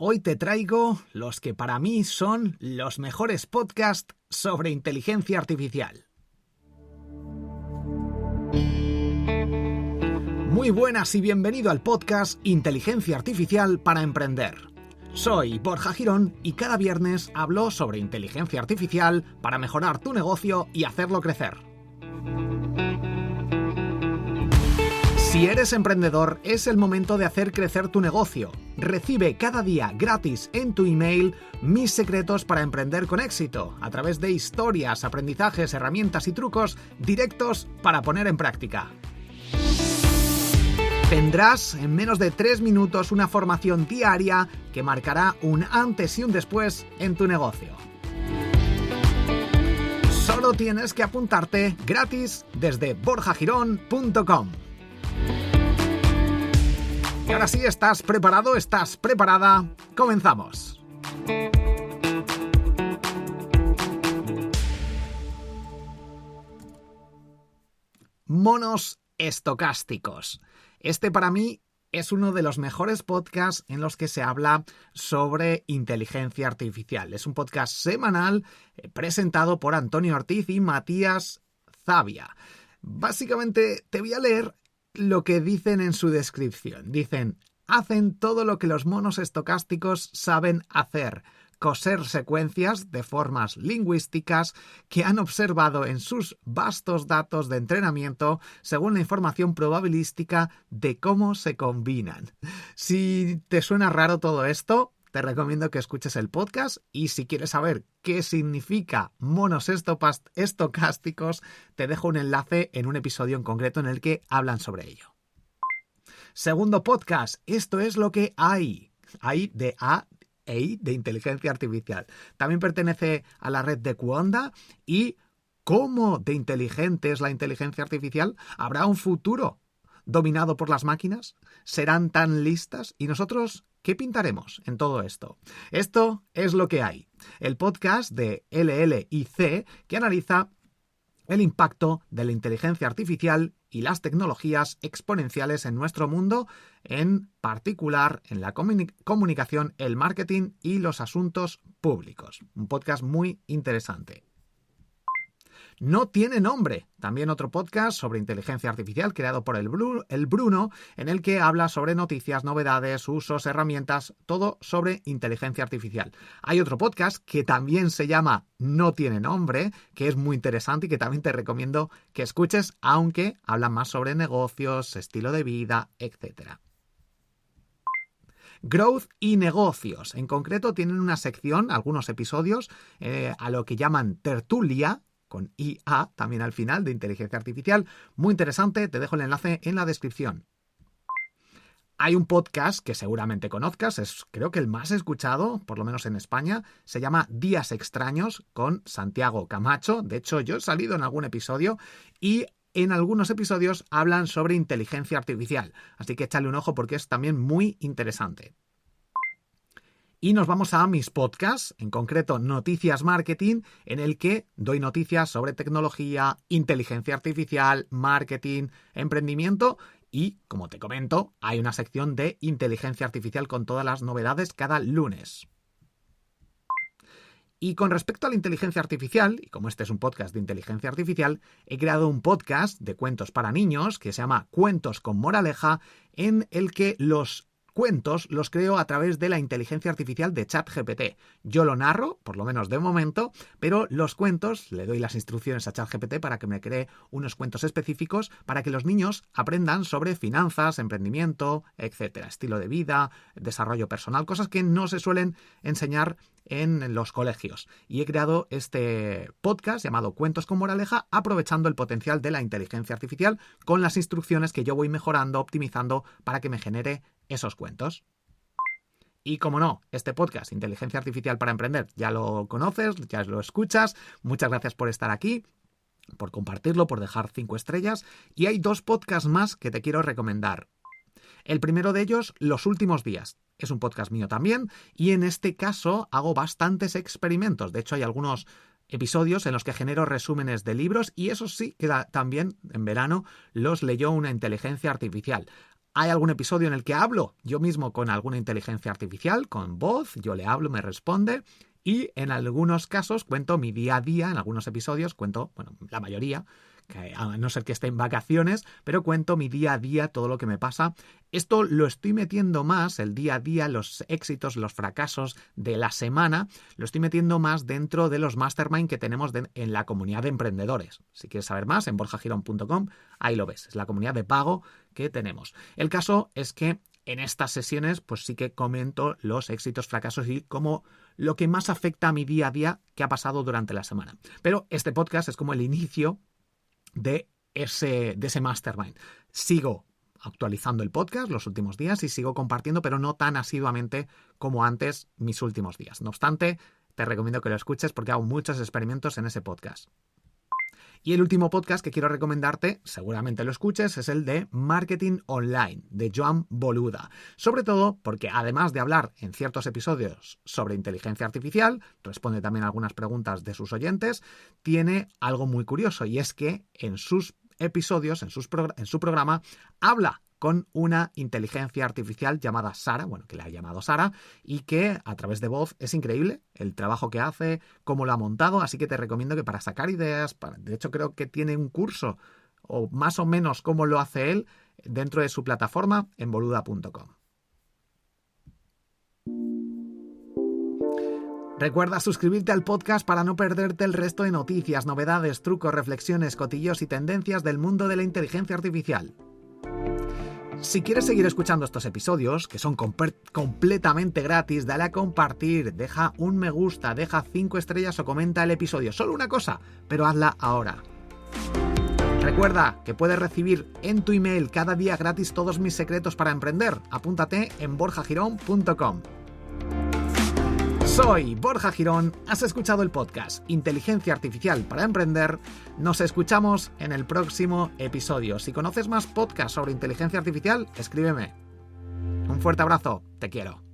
Hoy te traigo los que para mí son los mejores podcasts sobre inteligencia artificial. Muy buenas y bienvenido al podcast Inteligencia Artificial para Emprender. Soy Borja Girón y cada viernes hablo sobre inteligencia artificial para mejorar tu negocio y hacerlo crecer. Si eres emprendedor, es el momento de hacer crecer tu negocio. Recibe cada día gratis en tu email mis secretos para emprender con éxito, a través de historias, aprendizajes, herramientas y trucos directos para poner en práctica. Tendrás en menos de 3 minutos una formación diaria que marcará un antes y un después en tu negocio. Solo tienes que apuntarte gratis desde borjagirón.com. Y ahora sí, ¿estás preparado? ¿Estás preparada? ¡Comenzamos! Monos estocásticos. Este para mí es uno de los mejores podcasts en los que se habla sobre inteligencia artificial. Es un podcast semanal presentado por Antonio Ortiz y Matías Zavia. Básicamente te voy a leer lo que dicen en su descripción. Dicen: hacen todo lo que los monos estocásticos saben hacer: coser secuencias de formas lingüísticas que han observado en sus vastos datos de entrenamiento según la información probabilística de cómo se combinan. Si te suena raro todo esto, te recomiendo que escuches el podcast, y si quieres saber qué significa monos estocásticos, te dejo un enlace en un episodio en concreto en el que hablan sobre ello. Segundo podcast: esto es lo que hay. Hay de inteligencia artificial. También pertenece a la red de Cuonda. ¿Y cómo de inteligente es la inteligencia artificial? ¿Habrá un futuro dominado por las máquinas? ¿Serán tan listas? ¿Y nosotros qué pintaremos en todo esto? Esto es lo que hay. El podcast de LLIC que analiza el impacto de la inteligencia artificial y las tecnologías exponenciales en nuestro mundo, en particular en la comunicación, el marketing y los asuntos públicos. Un podcast muy interesante. No tiene nombre, también otro podcast sobre inteligencia artificial creado por el Bruno, en el que habla sobre noticias, novedades, usos, herramientas, todo sobre inteligencia artificial. Hay otro podcast que también se llama No tiene nombre, que es muy interesante y que también te recomiendo que escuches, aunque habla más sobre negocios, estilo de vida, etc. Growth y negocios. En concreto tienen una sección, algunos episodios, a lo que llaman tertulia, con IA también al final, de inteligencia artificial. Muy interesante, te dejo el enlace en la descripción. Hay un podcast que seguramente conozcas, es creo que el más escuchado, por lo menos en España, se llama Días Extraños, con Santiago Camacho. De hecho, yo he salido en algún episodio y en algunos episodios hablan sobre inteligencia artificial, así que échale un ojo porque es también muy interesante. Y nos vamos a mis podcasts, en concreto Noticias Marketing, en el que doy noticias sobre tecnología, inteligencia artificial, marketing, emprendimiento y, como te comento, hay una sección de inteligencia artificial con todas las novedades cada lunes. Y con respecto a la inteligencia artificial, y como este es un podcast de inteligencia artificial, he creado un podcast de cuentos para niños que se llama Cuentos con Moraleja, en el que los cuentos los creo a través de la inteligencia artificial de ChatGPT. Yo lo narro, por lo menos de momento, pero los cuentos le doy las instrucciones a ChatGPT para que me cree unos cuentos específicos para que los niños aprendan sobre finanzas, emprendimiento, etcétera, estilo de vida, desarrollo personal, cosas que no se suelen enseñar en los colegios. Y he creado este podcast llamado Cuentos con Moraleja, aprovechando el potencial de la inteligencia artificial con las instrucciones que yo voy mejorando, optimizando para que me genere esos cuentos. Y como no, este podcast, Inteligencia Artificial para Emprender, ya lo conoces, ya lo escuchas. Muchas gracias por estar aquí, por compartirlo, por dejar 5 estrellas. Y hay 2 podcasts más que te quiero recomendar. El primero de ellos, Los Últimos Días. Es un podcast mío también, y en este caso hago bastantes experimentos. De hecho, hay algunos episodios en los que genero resúmenes de libros, y eso sí que también en verano los leyó una inteligencia artificial. Hay algún episodio en el que hablo yo mismo con alguna inteligencia artificial, con voz, yo le hablo, me responde, y en algunos casos cuento mi día a día, en algunos episodios cuento, bueno, la mayoría, que a no ser que esté en vacaciones, pero cuento mi día a día, todo lo que me pasa. Esto lo estoy metiendo más, el día a día, los éxitos, los fracasos de la semana, lo estoy metiendo más dentro de los mastermind que tenemos en la comunidad de emprendedores. Si quieres saber más, en borjagirón.com, ahí lo ves, es la comunidad de pago que tenemos. El caso es que en estas sesiones pues sí que comento los éxitos, fracasos y como lo que más afecta a mi día a día que ha pasado durante la semana. Pero este podcast es como el inicio de ese mastermind. Sigo actualizando el podcast los últimos días y sigo compartiendo, pero no tan asiduamente como antes mis últimos días. No obstante, te recomiendo que lo escuches porque hago muchos experimentos en ese podcast. Y el último podcast que quiero recomendarte, seguramente lo escuches, es el de Marketing Online, de Joan Boluda. Sobre todo porque además de hablar en ciertos episodios sobre inteligencia artificial, responde también a algunas preguntas de sus oyentes, tiene algo muy curioso y es que en sus episodios, en su programa, habla con una inteligencia artificial llamada Sara, bueno, que la ha llamado Sara, y que a través de voz es increíble el trabajo que hace, cómo lo ha montado, así que te recomiendo que para sacar ideas, de hecho creo que tiene un curso, o más o menos cómo lo hace él, dentro de su plataforma en boluda.com. Recuerda suscribirte al podcast para no perderte el resto de noticias, novedades, trucos, reflexiones, cotillos y tendencias del mundo de la inteligencia artificial. Si quieres seguir escuchando estos episodios, que son completamente gratis, dale a compartir, deja un me gusta, deja 5 estrellas o comenta el episodio. Solo una cosa, pero hazla ahora. Recuerda que puedes recibir en tu email cada día gratis todos mis secretos para emprender. Apúntate en borjagirón.com. Soy Borja Girón, has escuchado el podcast Inteligencia Artificial para Emprender. Nos escuchamos en el próximo episodio. Si conoces más podcasts sobre inteligencia artificial, escríbeme. Un fuerte abrazo, te quiero.